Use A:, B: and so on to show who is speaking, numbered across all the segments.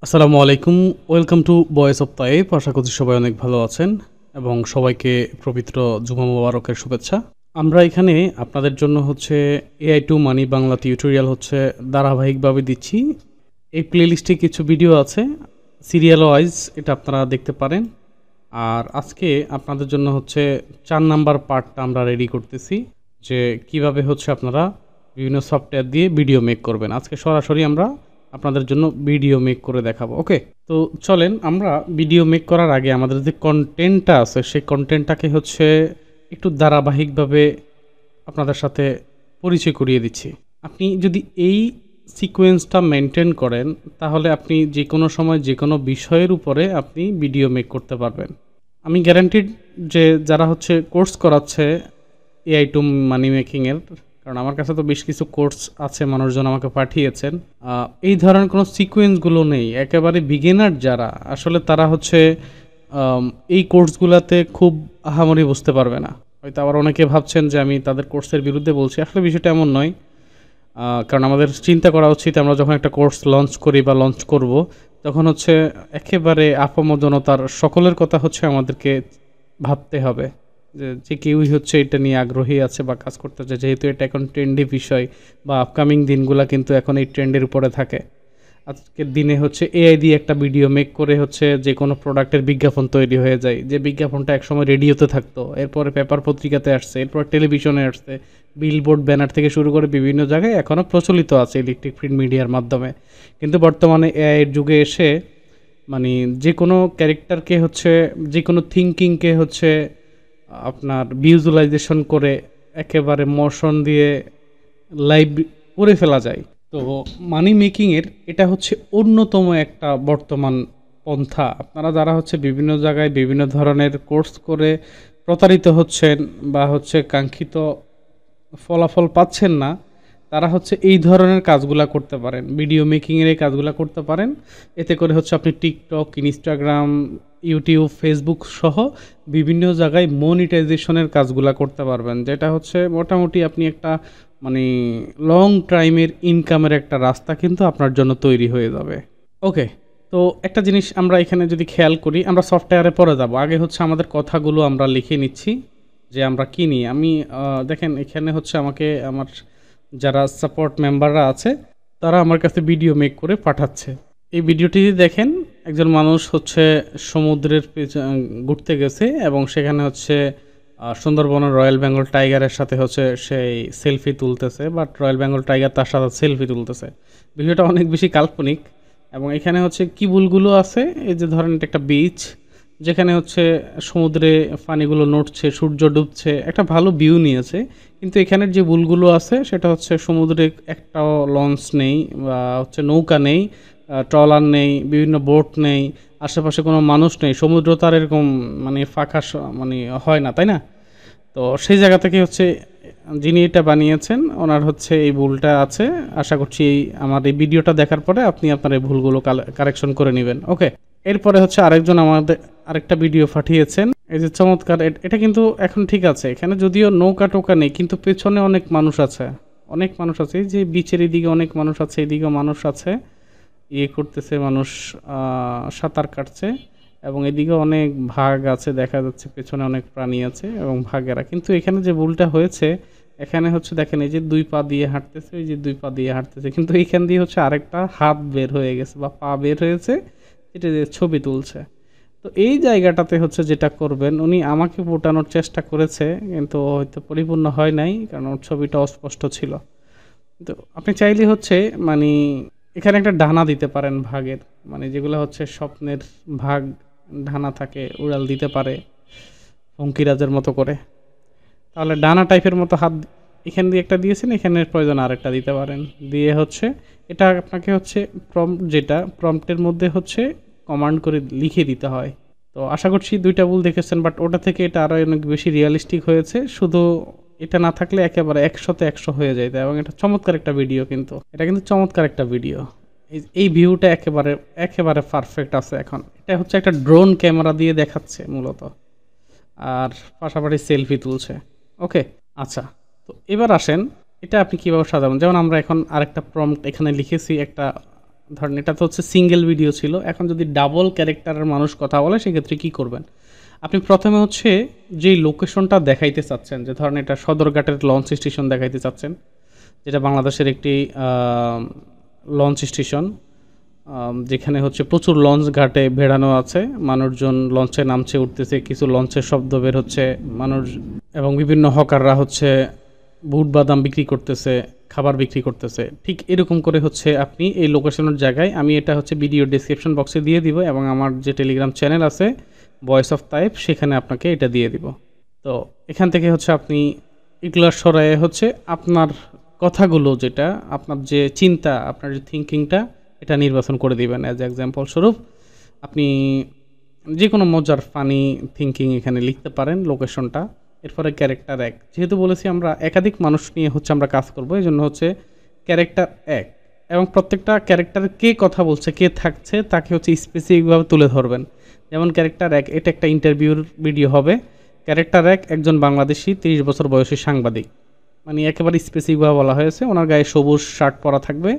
A: আসসালামু আলাইকুম। Welcome to voice of Taib. আশা করছি সবাই অনেক ভালো আছেন এবং সবাইকে পবিত্র জুমা মোবারকের শুভেচ্ছা। আমরা এখানে আপনাদের জন্য AI to money Bangla tutorial ধারাবাহিকভাবে দিচ্ছি। এই প্লেলিস্টে কিছু ভিডিও আছে সিরিয়াল ওয়াইজ, এটা আপনারা দেখতে পারেন। আর আজকে আপনাদের জন্য 4 নাম্বার পার্টটা আমরা রেডি করতেছি, যে কিভাবে আপনারা বিভিন্ন সফটওয়্যার দিয়ে ভিডিও মেক করবেন। আজকে সরাসরি আমরা আপনাদের জন্য ভিডিও মেক করে দেখাবো। ওকে, তো চলেন আমরা ভিডিও মেক করার আগে আমাদের যে কন্টেন্টটা আছে সেই কন্টেন্টটাকে একটু ধারাবাহিকভাবে আপনাদের সাথে পরিচয় করিয়ে দিচ্ছি। আপনি যদি এই সিকোয়েন্সটা মেনটেন করেন তাহলে আপনি যে কোনো সময় যে কোনো বিষয়ের উপরে আপনি ভিডিও মেক করতে পারবেন। আমি গ্যারান্টিড যে যারা কোর্স করাচ্ছে এআই টু মানি মেকিংয়ের, কারণ আমার কাছে তো বেশ কিছু কোর্স আছে, মানুষজন আমাকে পাঠিয়েছেন, এই ধরনের কোনো সিকোয়েন্সগুলো নেই। একেবারে বিগিনার যারা আসলে তারা এই কোর্সগুলোতে খুব আহামরি বুঝতে পারবে না। হয়তো আবার অনেকে ভাবছেন যে আমি তাদের কোর্সের বিরুদ্ধে বলছি, আসলে বিষয়টা এমন নয়। কারণ আমাদের চিন্তা করা উচিত, আমরা যখন একটা কোর্স লঞ্চ করি বা লঞ্চ করব তখন একেবারে আপমজনতার সকলের কথা আমাদেরকে ভাবতে হবে যে কেউই এটা নিয়ে আগ্রহী আছে বা কাজ করতে চায়, যেহেতু এটা এখন ট্রেন্ডি বিষয় বা আপকামিং দিনগুলা কিন্তু এখন এই ট্রেন্ডের উপরে থাকে। আজকের দিনে এআই দিয়ে একটা ভিডিও মেক করে যে কোনো প্রোডাক্টের বিজ্ঞাপন তৈরি হয়ে যায়, যে বিজ্ঞাপনটা একসময় রেডিওতে থাকতো, এরপরে পেপার পত্রিকাতে আসছে, এরপর টেলিভিশনে আসছে, বিলবোর্ড ব্যানার থেকে শুরু করে বিভিন্ন জায়গায় এখনও প্রচলিত আছে ইলেকট্রিক প্রিন্ট মিডিয়ার মাধ্যমে। কিন্তু বর্তমানে এআইয়ের যুগে এসে যে কোনো ক্যারেক্টারকে যে কোনো থিঙ্কিংকে আপনার ভিজুয়ালাইজেশন করে একেবারে মোশন দিয়ে লাইভ করে ফেলা যায়। তো মানি মেকিংয়ের এটা অন্যতম একটা বর্তমান পন্থা। আপনারা যারা বিভিন্ন জায়গায় বিভিন্ন ধরনের কোর্স করে প্রতারিত হচ্ছেন বা কাঙ্ক্ষিত ফলাফল পাচ্ছেন না, তারা এই ধরনের কাজগুলা করতে পারেন, ভিডিও মেকিংয়ের এই কাজগুলা করতে পারেন। এতে করে আপনি টিকটক, ইনস্টাগ্রাম, ইউটিউব, ফেসবুক সহ বিভিন্ন জায়গায় মনিটাইজেশনের কাজগুলা করতে পারবেন, যেটা মোটামুটি আপনি একটা লং টাইমের ইনকামের একটা রাস্তা কিন্তু আপনার জন্য তৈরি হয়ে যাবে। ওকে, তো একটা জিনিস আমরা এখানে যদি খেয়াল করি, আমরা সফটওয়্যারে পরে যাব, আগে আমাদের কথাগুলো আমরা লিখে নিচ্ছি যে আমরা কী নিই। আমি দেখেন এখানে আমাকে আমার যারা সাপোর্ট মেম্বাররা আছে তারা আমার কাছে ভিডিও মেক করে পাঠাচ্ছে। এই ভিডিওটি দেখেন, একজন মানুষ সমুদ্রের ঘুরতে গেছে এবং সেখানে সুন্দরবনের রয়্যাল বেঙ্গল টাইগারের সাথে সেই সেলফি তুলতেছে, বাট রয়্যাল বেঙ্গল টাইগার তার সাথে সেলফি তুলতেছে। বিষয়টা অনেক বেশি কাল্পনিক। এবং এখানে কি ভুলগুলো আছে, এই যে ধরেন এটা একটা বিচ, যেখানে সমুদ্রে পানিগুলো নড়ছে, সূর্য ডুবছে, একটা ভালো ভিউ নিয়েছে। কিন্তু এখানের যে ভুলগুলো আছে সেটা সমুদ্রে একটাও লঞ্চ নেই বা নৌকা নেই, ট্রলার নেই, বিভিন্ন বোট নেই, আশেপাশে কোনো মানুষ নেই, সমুদ্র তার এরকম ফাঁকা হয় না, তাই না? তো সেই জায়গা থেকে যিনি এটা বানিয়েছেন ওনার এই ভুলটা আছে। আশা করছি আমার এই ভিডিওটা দেখার পরে আপনি আপনার এই ভুলগুলো কারেকশন করে নেবেন। ওকে, এরপরে আরেকজন আমাদের আরেকটা ভিডিও পাঠিয়েছেন, এই যে চমৎকার। এটা কিন্তু এখন ঠিক আছে, এখানে যদিও নৌকা টোকা নেই কিন্তু পেছনে অনেক মানুষ আছে, এই যে বিচের এদিকে অনেক মানুষ আছে, এদিকেও মানুষ আছে, করতেছে মানুষ, সাঁতার কাটছে, এবং এদিকে অনেক ভাগ আছে, দেখা যাচ্ছে পেছনে অনেক প্রাণী আছে এবং ভাগেরা। কিন্তু এখানে যে ভুলটা হয়েছে, এখানে দেখেন এই যে 2 পা দিয়ে হাঁটতেছে, এই যে 2 পা দিয়ে হাঁটতেছে, কিন্তু এইখান দিয়ে আরেকটা হাত বের হয়ে গেছে বা পা বের হয়েছে, এটা দিয়ে ছবি তুলছে। তো এই জায়গাটাতে যেটা করবেন, উনি আমাকে ফোটানোর চেষ্টা করেছে কিন্তু হয়তো পরিপূর্ণ হয় নাই, কারণ ওর ছবিটা অস্পষ্ট ছিল। তো আপনি চাইলে এখানে একটা ডানা দিতে পারেন ভাগের, যেগুলো স্বপ্নের ভাগ, ডানা থাকে, উড়াল দিতে পারে ফঙ্কিরাজের মতো করে। তাহলে ডানা টাইপের মতো হাত এখান দিয়ে একটা দিয়েছেন, এখানের প্রয়োজন আরেকটা দিতে পারেন। দিয়ে এটা আপনাকে যেটা প্রম্পটের মধ্যে কমান্ড করে লিখে দিতে হয়। তো আশা করছি 2টা ভুল দেখেছেন, বাট ওটা থেকে এটা আরও অনেক বেশি রিয়ালিস্টিক হয়েছে। শুধু এটা না থাকলে একেবারে 100তে 100 হয়ে যায়, এবং এটা চমৎকার একটা ভিডিও, কিন্তু এটা কিন্তু চমৎকার একটা ভিডিও। এই ভিউটা একেবারে পারফেক্ট আছে। এখন এটা একটা ড্রোন ক্যামেরা দিয়ে দেখাচ্ছে মূলত, আর পাশাপাশি সেলফি তুলছে। ওকে, আচ্ছা, তো এবার আসেন এটা আপনি কীভাবে সাজাবেন। যেমন আমরা এখন আরেকটা প্রম্পট এখানে লিখেছি, একটা ধরেন এটা তো হচ্ছে সিঙ্গেল ভিডিও ছিল, এখন যদি ডাবল ক্যারেক্টারের মানুষ কথা বলে সেক্ষেত্রে কী করবেন? আপনি প্রথমে হচ্ছে যেই লোকেশনটা দেখাইতে চাচ্ছেন, যে ধরেন এটা সদরঘাটের লঞ্চ স্টেশন দেখাইতে চাচ্ছেন, যেটা বাংলাদেশের একটি লঞ্চ স্টেশন, যেখানে হচ্ছে প্রচুর লঞ্চ ঘাটে ভেড়ানো আছে, মানুষজন লঞ্চে নামছে উঠতেছে, কিছু লঞ্চের শব্দ বের হচ্ছে মানুষ, এবং বিভিন্ন হকাররা হচ্ছে বুট বাদাম বিক্রি করতেছে, খাবার বিক্রি করতেছে। ঠিক এরকম করে হচ্ছে আপনি এই লোকেশনের জায়গায়, আমি এটা হচ্ছে ভিডিও ডেসক্রিপশন বক্সে দিয়ে দিব, এবং আমার যে টেলিগ্রাম চ্যানেল আছে ভয়েস অফ তাইপ, সেখানে আপনাকে এটা দিয়ে দিব। তো এখান থেকে হচ্ছে আপনি এগুলো সরায়ে হচ্ছে আপনার কথাগুলো, যেটা আপনার যে চিন্তা, আপনার যে থিঙ্কিংটা, এটা নির্বাচন করে দিবেন। অ্যাজ এক্সাম্পল স্বরূপ আপনি যে কোনো মজার ফানি থিঙ্কিং এখানে লিখতে পারেন লোকেশনটা। এরপরে ক্যারেক্টার এক, যেহেতু বলেছি আমরা একাধিক মানুষ নিয়ে হচ্ছে আমরা কাজ করবো, এই জন্য হচ্ছে ক্যারেক্টার এক, এবং প্রত্যেকটা ক্যারেক্টার কে কথা বলছে, কে থাকছে, তাকে হচ্ছে স্পেসিফিকভাবে তুলে ধরবেন। যেমন ক্যারেক্টার এক, এটা একটা ইন্টারভিউর ভিডিও হবে। ক্যারেক্টার এক একজন বাংলাদেশি 30 বছর বয়সী সাংবাদিক, মানে একেবারে স্পেসিফিকভাবে বলা হয়েছে। ওনার গায়ে সবুজ শার্ট পরা থাকবে,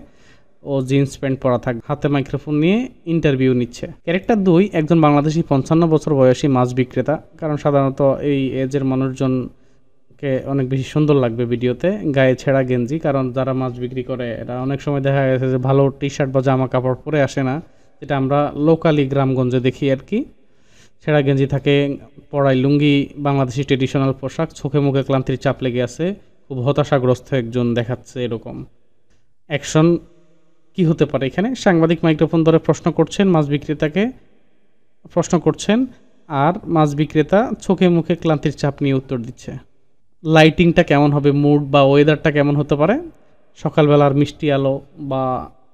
A: ও জিন্স প্যান্ট পরা থাকবে, হাতে মাইক্রোফোন নিয়ে ইন্টারভিউ নিচ্ছে। ক্যারেক্টার দুই, একজন বাংলাদেশি 55 বছর বয়সী মাছ বিক্রেতা, কারণ সাধারণত এই এজের মানুষজনকে অনেক বেশি সুন্দর লাগবে ভিডিওতে, গায়ে ছেঁড়া গেঞ্জি, কারণ যারা মাছ বিক্রি করে এরা অনেক সময় দেখা গেছে যে ভালো টি শার্ট বা জামা কাপড় পরে আসে না, যেটা আমরা লোকালি গ্রামগঞ্জে দেখি আর কি। ছেঁড়া গেঞ্জি থাকে, পরাই লুঙ্গি, বাংলাদেশি ট্রেডিশনাল পোশাক, চোখে মুখে ক্লান্তির চাপ লেগে আছে, খুব হতাশাগ্রস্ত একজন দেখাচ্ছে এরকম। অ্যাকশন কি হতে পারে এখানে? সাংবাদিক মাইক্রোফোন ধরে প্রশ্ন করছেন, মাছ বিক্রেতাকে প্রশ্ন করছেন, আর মাছ বিক্রেতা চোখে মুখে ক্লান্তির চাপ নিয়ে উত্তর দিচ্ছে। লাইটিংটা কেমন হবে, মুড বা ওয়েদারটা কেমন হতে পারে? সকালবেলার মিষ্টি আলো বা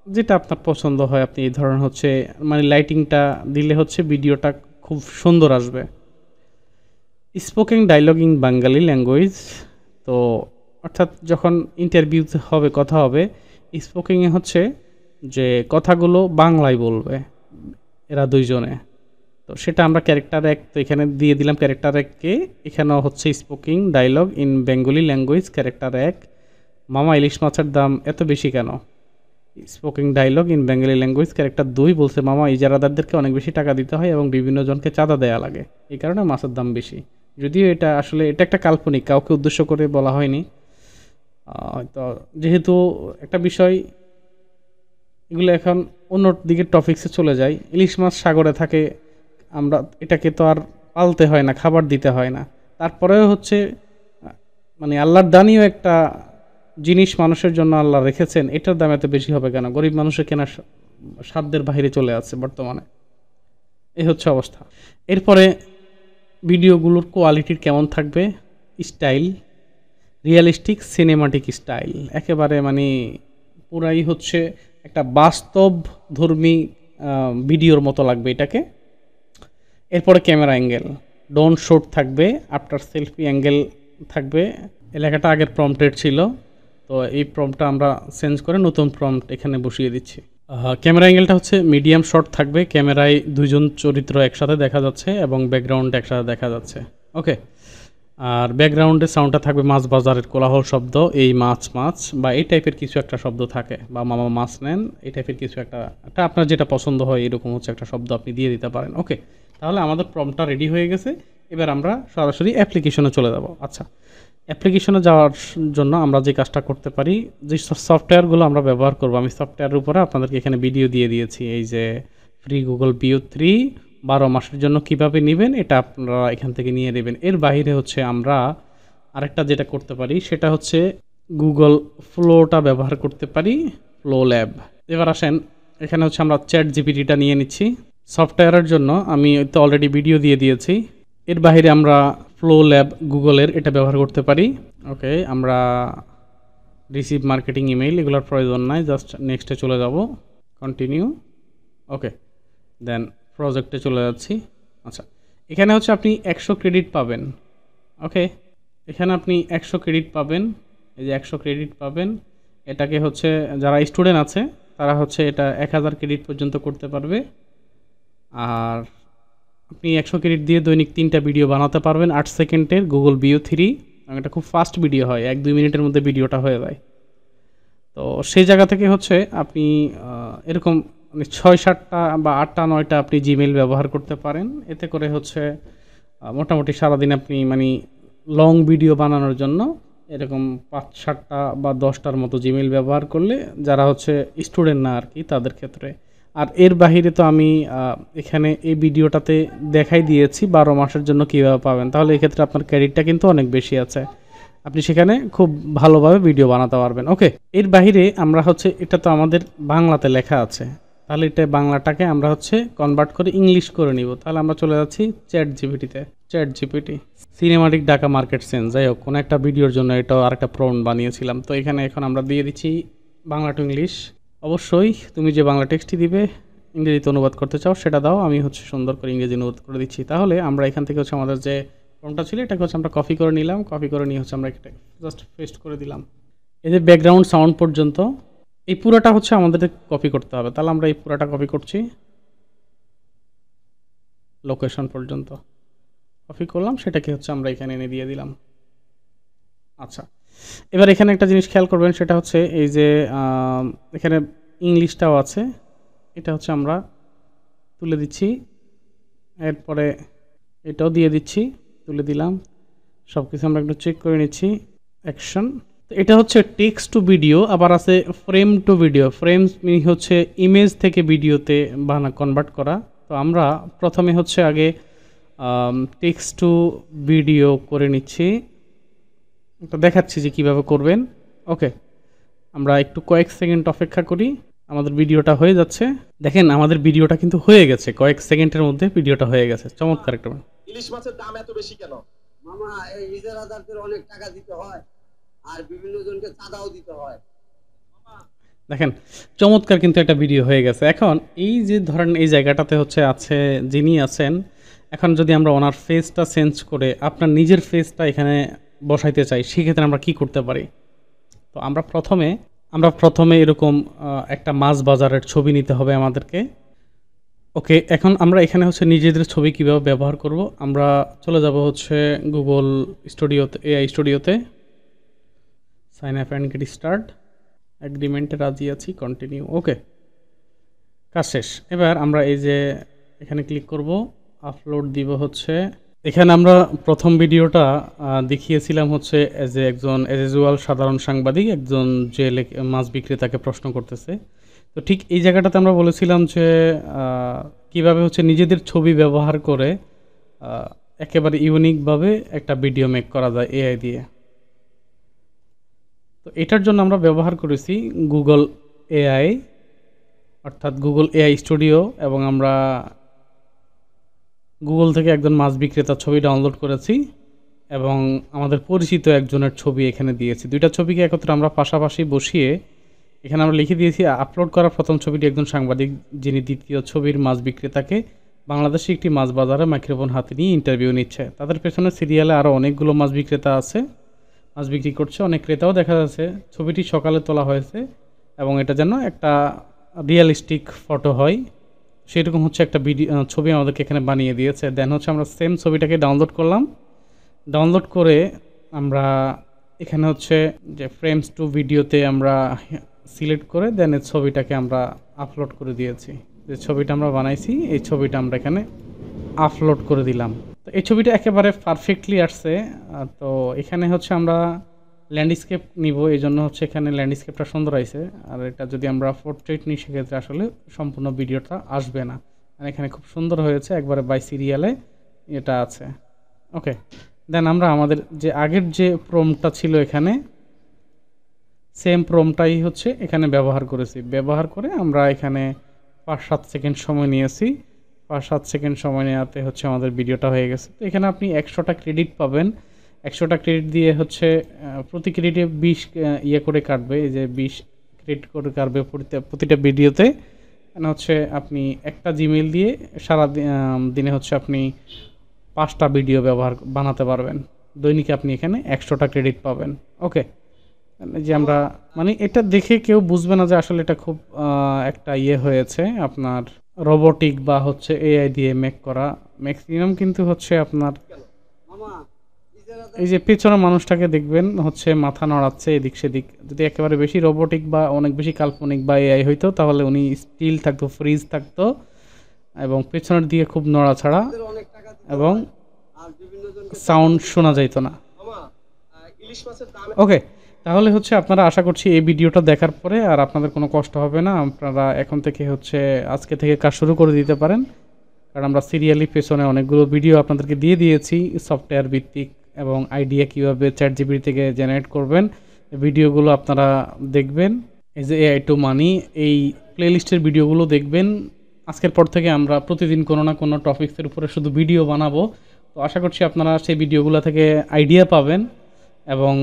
A: যেটা আপনার পছন্দ হয়, আপনি এই ধরনের হচ্ছে মানে লাইটিংটা দিলে হচ্ছে ভিডিওটা খুব সুন্দর আসবে। Spoken dialogue in Bangali language, তো অর্থাৎ যখন ইন্টারভিউতে হবে, কথা হবে, স্পোকিংয়ে হচ্ছে যে কথাগুলো বাংলায় বলবে এরা দুইজনে। তো সেটা আমরা ক্যারেক্টার এক, তো এখানে দিয়ে দিলাম ক্যারেক্টার এককে। এখানেও হচ্ছে speaking dialogue in Bengali language character এক, মামা ইলিশ মাছের দাম এত বেশি কেন? Speaking dialogue in Bengali language character দুই বলছে, মামা ইজারাদারদেরকে অনেক বেশি টাকা দিতে হয় এবং বিভিন্ন জনকে চাঁদা দেয়া লাগে, এই কারণে মাছের দাম বেশি। যদিও এটা আসলে এটা একটা কাল্পনিক, কাউকে উদ্দেশ্য করে বলা হয়নি। তো যেহেতু একটা বিষয়, এগুলো এখন অন্য দিকে টপিক্সে চলে যায়। ইলিশ মাছ সাগরে থাকে, আমরা এটাকে তো আর পালতে হয় না, খাবার দিতে হয় না, তারপরেও হচ্ছে মানে আল্লাহর দানিও একটা জিনিস মানুষের জন্য আল্লাহ রেখেছেন, এটার দাম এত বেশি হবে কেন? গরিব মানুষের কেনার সাধ্যের বাইরে চলে আছে বর্তমানে, এই হচ্ছে অবস্থা। এরপরে ভিডিওগুলোর কোয়ালিটির কেমন থাকবে? স্টাইল রিয়েলিস্টিক সিনেমাটিক স্টাইল, একেবারে মানে পুরাই হচ্ছে একটা বাস্তব ধর্মী ভিডিওর মতো লাগবে এটাকে। এরপরে ক্যামেরা অ্যাঙ্গেল ডোন্ট শুট থাকবে, আফটার সেলফি অ্যাঙ্গেল থাকবে। এলাকাটা আগের প্রম্পটেড ছিল, তো এই প্রম্পটটা আমরা চেঞ্জ করে নতুন প্রম্পট এখানে বসিয়ে দিচ্ছি। ক্যামেরা অ্যাঙ্গেলটা হচ্ছে মিডিয়াম শট থাকবে, ক্যামেরায় দুইজন চরিত্র একসাথে দেখা যাচ্ছে এবং ব্যাকগ্রাউন্ড একসাথে দেখা যাচ্ছে। ওকে, আর ব্যাকগ্রাউন্ডে সাউন্ডটা থাকবে মাছ বাজারের কোলাহল শব্দ, এই মাছ মাছ বা এই টাইপের কিছু একটা শব্দ থাকে, বা মামা মাছ নেন, এই টাইপের কিছু একটা আপনার যেটা পছন্দ হয় এরকম হচ্ছে একটা শব্দ আপনি দিয়ে দিতে পারেন। ওকে, তাহলে আমাদের প্রম্পটটা রেডি হয়ে গেছে। এবার আমরা সরাসরি অ্যাপ্লিকেশনে চলে যাব। আচ্ছা, অ্যাপ্লিকেশনে যাওয়ার জন্য আমরা যে কাজটা করতে পারি, যে সফটওয়্যারগুলো আমরা ব্যবহার করবো, আমি সফটওয়্যারের উপরে আপনাদেরকে এখানে ভিডিও দিয়ে দিয়েছি। এই যে ফ্রি গুগল ভিউ 3 12 মাসের জন্য কিভাবে নেবেন, এটা আপনারা এখান থেকে নিয়ে নেবেন। এর বাইরে হচ্ছে আমরা আরেকটা যেটা করতে পারি, সেটা হচ্ছে গুগল ফ্লোটা ব্যবহার করতে পারি, ফ্লো ল্যাব। এবার আসেন, এখানে হচ্ছে আমরা চ্যাট জিপিটিটা নিয়ে নিচ্ছি সফটওয়্যারের জন্য, আমি তো অলরেডি ভিডিও দিয়ে দিয়েছি। এর বাইরে আমরা ফ্লো ল্যাব গুগলের এটা ব্যবহার করতে পারি। ওকে, আমরা রিসিভ মার্কেটিং ইমেইল এগুলোর প্রয়োজন নাই, জাস্ট নেক্সটে চলে যাব, কন্টিনিউ। ওকে, দেন প্রজেক্টে চলে যাচ্ছি। আচ্ছা, এখানে হচ্ছে আপনি 100 ক্রেডিট পাবেন। ওকে, এখানে আপনি 100 ক্রেডিট পাবেন, এই যে 100 ক্রেডিট পাবেন। এটাকে হচ্ছে যারা স্টুডেন্ট আছে তারা হচ্ছে এটা 1000 ক্রেডিট পর্যন্ত করতে পারবে। আর আপনি 100 ক্রেডিট দিয়ে দৈনিক 3টা ভিডিও বানাতে পারবেন 8 সেকেন্ডের গুগল ভিউ 3, এবং এটা খুব ফাস্ট ভিডিও হয়, 1-2 মিনিটের মধ্যে ভিডিওটা হয়ে যায়। তো তো সেই জায়গা থেকে হচ্ছে আপনি এরকম মানে ৬-৭টা বা ৮টা-৯টা আপনি জিমেইল ব্যবহার করতে পারেন। এতে করে হচ্ছে মোটামুটি সারাদিন আপনি মানে লং ভিডিও বানানোর জন্য এরকম ৫-৭টা বা ১০টার মতো জিমেইল ব্যবহার করলে যারা হচ্ছে স্টুডেন্ট না আরকি তাদের ক্ষেত্রে। আর এর বাহিরে তো আমি এখানে এই ভিডিওটাতে দেখাই দিয়েছি ১২ মাসের জন্য কীভাবে পাবেন। তাহলে এক্ষেত্রে আপনার ক্রেডিটটা কিন্তু অনেক বেশি আছে। আপনি সেখানে খুব ভালোভাবে ভিডিও বানাতে পারবেন। ওকে, এর বাহিরে আমরা হচ্ছে এটা তো আমাদের বাংলাতে লেখা আছে, তাহলে এটা বাংলাটাকে আমরা হচ্ছে কনভার্ট করে ইংলিশ করে নিব। তাহলে আমরা চলে যাচ্ছি চ্যাট জিপিটিতে। Chat GPT cinematic Dhaka market sense, যাই হোক কোনো একটা ভিডিওর জন্য এটাও আরেকটা প্রম্পট বানিয়েছিলাম। তো এখানে এখন আমরা দিয়ে দিচ্ছি বাংলা টু ইংলিশ। অবশ্যই তুমি যে বাংলা টেক্সটটি দিবে ইংরেজিতে অনুবাদ করতে চাও সেটা দাও, আমি হচ্ছে সুন্দর করে ইংরেজি অনুবাদ করে দিচ্ছি। তাহলে আমরা এখান থেকে হচ্ছে আমাদের যে ফর্মটা ছিল এটাকে হচ্ছে আমরা কপি করে নিলাম, কপি করে নিয়ে হচ্ছে আমরা একটা জাস্ট পেস্ট করে দিলাম। এই যে ব্যাকগ্রাউন্ড সাউন্ড পর্যন্ত এই পুরোটা হচ্ছে আমাদের কপি করতে হবে। তাহলে আমরা এই পুরোটা কপি করছি, লোকেশন পর্যন্ত কপি করলাম, সেটাকে হচ্ছে আমরা এখানে এনে দিয়ে দিলাম। আচ্ছা, এবার এখানে একটা জিনিস খেয়াল করবেন, সেটা হচ্ছে এই যে এখানে ইংলিশটাও আছে, এটা হচ্ছে আমরা তুলে দিচ্ছি, এরপরে এটাও দিয়ে দিচ্ছি, তুলে দিলাম। সব কিছু আমরা একটু চেক করে নিচ্ছি। অ্যাকশন, তো এটা হচ্ছে টেক্সট টু ভিডিও, আবার আছে ফ্রেম টু ভিডিও। ফ্রেম হচ্ছে ইমেজ থেকে ভিডিওতে কনভার্ট করা। তো আমরা প্রথমে হচ্ছে আগে টেক্সট টু ভিডিও করে নিচ্ছি, তো দেখাচ্ছি যে কিভাবে করবেন। ওকে, আমরা একটু কয়েক সেকেন্ড অপেক্ষা করি, আমাদের ভিডিওটা হয়ে যাচ্ছে। দেখেন আমাদের ভিডিওটা কিন্তু হয়ে গেছে, কয়েক সেকেন্ডের মধ্যে ভিডিওটা হয়ে গেছে। চমৎকার একটা।
B: ইলিশ মাছের দাম এত বেশি কেন
C: মামা? এই ইজারাদারদের অনেক টাকা দিতে হয় আর বিভিন্ন জনকে চাঁদাও দিতে হয়।
A: দেখেন চমৎকার কিন্তু একটা ভিডিও হয়ে গেছে। এখন এই যে ধরেন এই জায়গাটাতে হচ্ছে আছে যিনি আছেন, এখন যদি আমরা ওনার ফেসটা চেঞ্জ করে আপনার নিজের ফেসটা এখানে বসাইতে চাই, সেক্ষেত্রে আমরা কি করতে পারি? তো আমরা প্রথমে এরকম একটা মাছ বাজারের ছবি নিতে হবে আমাদেরকে। ওকে, এখন আমরা এখানে হচ্ছে নিজেদের ছবি কীভাবে ব্যবহার করব, আমরা চলে যাব হচ্ছে গুগল স্টুডিওতে, এআই স্টুডিওতে। Sign up and get start, অ্যাগ্রিমেন্টে রাজি আছি, কন্টিনিউ। ওকে, কাজ শেষ। এবার আমরা এই যে এখানে ক্লিক করব, আপলোড দিব হচ্ছে। এখানে আমরা প্রথম ভিডিওটা দেখিয়েছিলাম হচ্ছে অ্যাজ ইউজুয়াল সাধারণ সাংবাদিক একজন যে মাছ বিক্রেতাকে প্রশ্ন করতেছে। তো ঠিক এই জায়গাটাতে আমরা বলেছিলাম যে কিভাবে হচ্ছে নিজেদের ছবি ব্যবহার করে একেবারে ইউনিকভাবে একটা ভিডিও মেক করা যায় এআই দিয়ে। তো এটার জন্য আমরা ব্যবহার করেছি গুগল এআই, অর্থাৎ গুগল এআই স্টুডিও, এবং আমরা গুগল থেকে একজন মাছ বিক্রেতার ছবি ডাউনলোড করেছি এবং আমাদের পরিচিত একজনের ছবি এখানে দিয়েছি। দুইটা ছবিকে একত্রে আমরা পাশাপাশি বসিয়ে এখানে আমরা লিখে দিয়েছি আপলোড করা প্রথম ছবিটি একজন সাংবাদিক, যিনি দ্বিতীয় ছবির মাছ বিক্রেতাকে বাংলাদেশে একটি মাছ বাজারে মাইক্রোফোন হাতে নিয়ে ইন্টারভিউ নিচ্ছে। তাদের পেছনে সিরিয়ালে আরও অনেকগুলো মাছ বিক্রেতা আছে, মাছ বিক্রি করছে, অনেক ক্রেতাও দেখা যাচ্ছে। ছবিটি সকালে তোলা হয়েছে এবং এটা যেন একটা রিয়েলিস্টিক ফটো হয় সেরকম হচ্ছে একটা ছবি আমাদেরকে এখানে বানিয়ে দিয়েছে। দেন হচ্ছে আমরা সেম ছবিটাকে ডাউনলোড করলাম, ডাউনলোড করে আমরা এখানে হচ্ছে যে ফ্রেমস টু ভিডিওতে আমরা সিলেক্ট করে দেন এই ছবিটাকে আমরা আপলোড করে দিয়েছি। যে ছবিটা আমরা বানাইছি এই ছবিটা আমরা এখানে আপলোড করে দিলাম। তো এই ছবিটা একেবারে পারফেক্টলি আসছে। তো এখানে হচ্ছে আমরা ল্যান্ডস্কেপ নিব, এই জন্য হচ্ছে এখানে ল্যান্ডস্কেপটা সুন্দর আছে। আর এটা যদি আমরা পোর্ট্রেট নিই সেক্ষেত্রে আসলে সম্পূর্ণ ভিডিওটা আসবে না। আর এখানে খুব সুন্দর হয়েছে, একবারে বাই সিরিয়ালে এটা আছে। ওকে, দেন আমরা আমাদের যে আগের যে প্রম্পটটা ছিল এখানে সেম প্রম্পটটাই হচ্ছে এখানে ব্যবহার করেছি। ব্যবহার করে আমরা এখানে 5-7 সেকেন্ড সময় নিয়েছি। 5-7 সেকেন্ড সময় নেওয়াতে হচ্ছে আমাদের ভিডিওটা হয়ে গেছে। তো এখানে আপনি 100টা ক্রেডিট পাবেন। 100টা ক্রেডিট দিয়ে হচ্ছে প্রতি ক্রেডিটে 20 ইয়ে করে কাটবে, এই যে 20 ক্রেডিট করে কাটবে প্রতিটা ভিডিওতে। মানে হচ্ছে আপনি একটা জিমেইল দিয়ে সারা দিনে হচ্ছে আপনি 5টা ভিডিও বানাতে পারবেন। দৈনিক আপনি এখানে 100টা ক্রেডিট পাবেন। ওকে, যে আমরা মানে এটা দেখে কেউ বুঝবে না যে আসলে এটা খুব একটা ইয়ে হয়েছে আপনার রোবোটিক বা হচ্ছে এআই দিয়ে মেক করা। ম্যাক্সিমাম কিন্তু হচ্ছে আপনার
C: মামা, ইজারাদার হাজার
A: এই যে পেছনের মানুষটাকে দেখবেন হচ্ছে মাথা নড়াচ্ছে এদিক সেদিক, যদি একেবারে বেশি রোবোটিক বা অনেক বেশি কাল্পনিক বা এআই হইতো তাহলে উনি স্টিল থাকতো, ফ্রিজ থাকতো এবং পেছনের দিকে খুব নড়াছাড়া
C: অনেক টাকা দিতে
A: এবং
C: হয় আর বিভিন্ন জনকে
A: সাউন্ড শোনা যাইতো না।
B: মামা ইলিশ মাছের দাম
A: ওকে, তাহলে হচ্ছে আপনারা আশা করছি এই ভিডিওটা দেখার পরে আর আপনাদের কোনো কষ্ট হবে না, আপনারা এখন থেকে হচ্ছে আজকে থেকে কাজ শুরু করে দিতে পারেন। কারণ আমরা সিরিয়ালি পেছনে অনেকগুলো ভিডিও আপনাদেরকে দিয়ে দিয়েছি সফটওয়্যার ভিত্তিক এবং আইডিয়া কীভাবে চ্যাটজিপিটি থেকে জেনারেট করবেন, এই ভিডিওগুলো আপনারা দেখবেন। এই যে AI2 মানি এই প্লেলিস্টের ভিডিওগুলো দেখবেন। আজকের পর থেকে আমরা প্রতিদিন কোনো না কোনো টপিক্সের উপরে শুধু ভিডিও বানাবো, তো আশা করছি আপনারা সেই ভিডিওগুলো থেকে আইডিয়া পাবেন এবং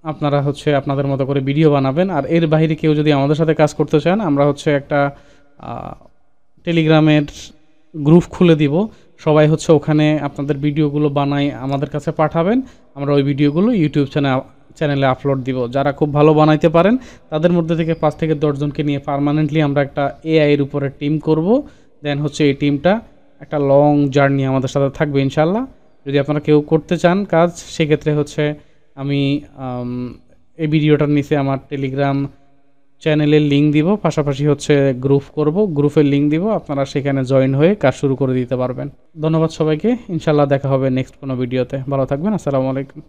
A: আপনারা হচ্ছে আপনাদের মতো করে ভিডিও বানাবেন। আর এর বাইরে কেউ যদি আমাদের সাথে কাজ করতে চান, আমরা হচ্ছে একটা টেলিগ্রামের গ্রুপ খুলে দিব, সবাই হচ্ছে ওখানে আপনাদের ভিডিওগুলো বানাই আমাদের কাছে পাঠাবেন, আমরা ওই ভিডিওগুলো ইউটিউব চ্যানেলে আপলোড দিব। যারা খুব ভালো বানাইতে পারেন তাদের মধ্যে থেকে 5 থেকে 10 জনকে নিয়ে পার্মানেন্টলি আমরা একটা এআই এর উপরে টিম করব। দেন হচ্ছে এই টিমটা একটা লং জার্নি আমাদের সাথে থাকবে ইনশাল্লাহ। যদি আপনারা কেউ করতে চান কাজ, সেক্ষেত্রে হচ্ছে আমি এই ভিডিওটার নিচে আমার টেলিগ্রাম চ্যানেলের লিঙ্ক দিব, পাশাপাশি হচ্ছে গ্রুপ করব, গ্রুপের লিঙ্ক দিব, আপনারা সেখানে জয়েন হয়ে কাজ শুরু করে দিতে পারবেন। ধন্যবাদ সবাইকে, ইনশাল্লাহ দেখা হবে নেক্সট কোনো ভিডিওতে। ভালো থাকবেন, আসসালামু আলাইকুম।